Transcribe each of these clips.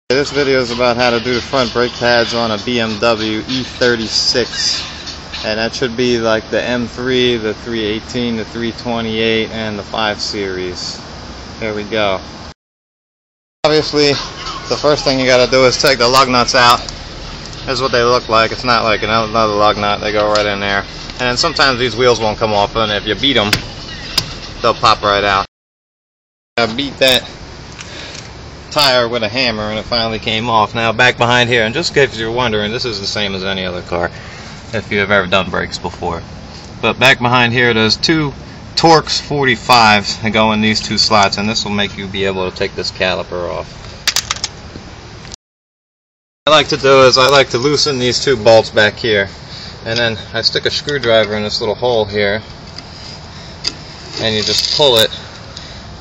This video is about how to do the front brake pads on a BMW E36, and that should be like the M3, the 318, the 328, and the 5 Series. Here we go. Obviously, the first thing you gotta do is take the lug nuts out. This is what they look like. It's not like another lug nut. They go right in there. And then sometimes these wheels won't come off, and if you beat them, they'll pop right out. I beat that tire with a hammer and it finally came off. Now back behind here, and just in case you're wondering, this is the same as any other car if you have ever done brakes before. But back behind here, there's two Torx 45s that go in these two slots, and this will make you be able to take this caliper off. What I like to do is I like to loosen these two bolts back here, and then I stick a screwdriver in this little hole here, and you just pull it,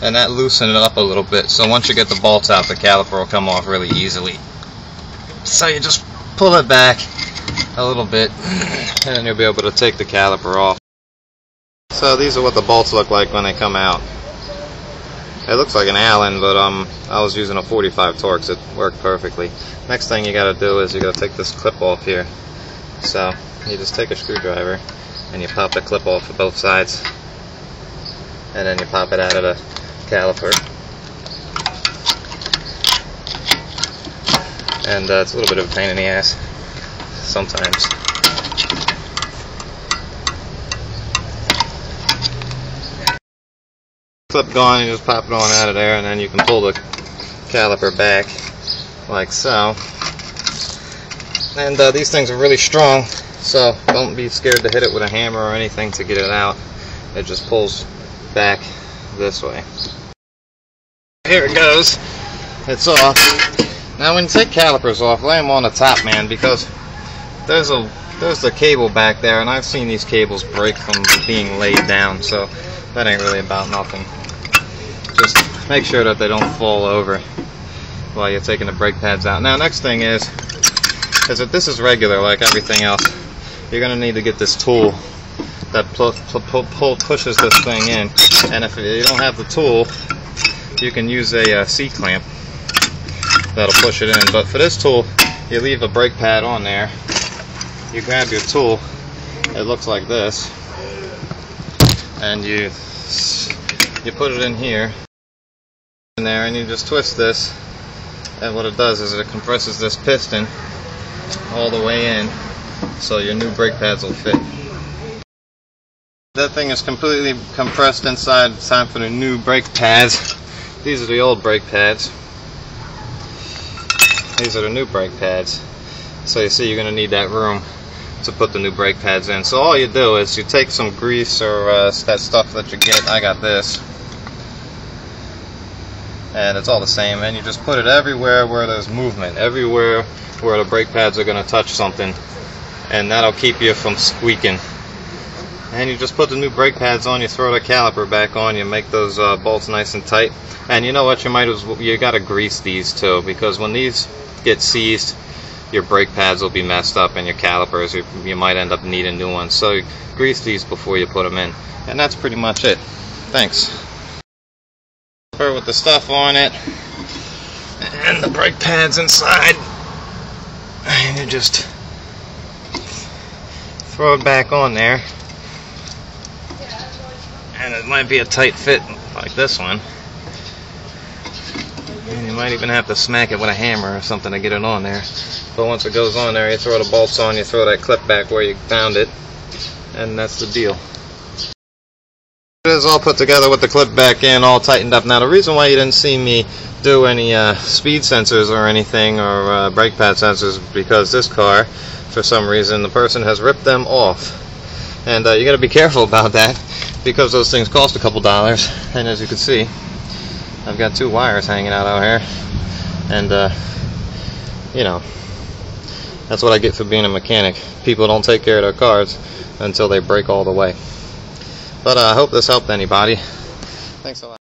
and that loosens it up a little bit. So once you get the bolts out, the caliper will come off really easily. So you just pull it back a little bit, and then you'll be able to take the caliper off. So these are what the bolts look like when they come out. It looks like an Allen, but I was using a 45 Torx. It worked perfectly. Next thing you got to do is you got to take this clip off here. So you just take a screwdriver and you pop the clip off of both sides, and then you pop it out of the caliper. And it's a little bit of a pain in the ass sometimes. Clip gone, you just pop it on out of there, and then you can pull the caliper back like so. And these things are really strong, so don't be scared to hit it with a hammer or anything to get it out. It just pulls back this way. Here it goes. It's off. Now when you take calipers off, lay them on the top, man, because there's the cable back there, and I've seen these cables break from being laid down, so that ain't really about nothing. Just make sure that they don't fall over while you're taking the brake pads out. Now next thing is if this is regular like everything else, you're going to need to get this tool that pushes this thing in, and if you don't have the tool, you can use a C-clamp that'll push it in. But for this tool, you leave a brake pad on there, you grab your tool, it looks like this, and you put it in here, in there, and you just twist this, and what it does is it compresses this piston all the way in, so your new brake pads will fit. That thing is completely compressed inside. It's time for the new brake pads. These are the old brake pads. These are the new brake pads. So you see, you're going to need that room to put the new brake pads in. So all you do is you take some grease or that stuff that you get. I got this, and it's all the same, and you just put it everywhere where there's movement, everywhere where the brake pads are going to touch something, and that'll keep you from squeaking. And you just put the new brake pads on, you throw the caliper back on, you make those bolts nice and tight. And you know what, you got to grease these too, because when these get seized, your brake pads will be messed up, and your calipers, you might end up needing new ones. So grease these before you put them in. And that's pretty much it. Thanks. With the stuff on it and the brake pads inside, and you just throw it back on there, and it might be a tight fit like this one, and you might even have to smack it with a hammer or something to get it on there. But once it goes on there, you throw the bolts on, you throw that clip back where you found it, and that's the deal. It is all put together with the clip back in, all tightened up. Now the reason why you didn't see me do any speed sensors or anything, or brake pad sensors, because this car, for some reason, the person has ripped them off. And you got to be careful about that, because those things cost a couple dollars. And as you can see, I've got two wires hanging out here, and you know, that's what I get for being a mechanic. People don't take care of their cars until they break all the way. But I hope this helped anybody. Thanks a lot.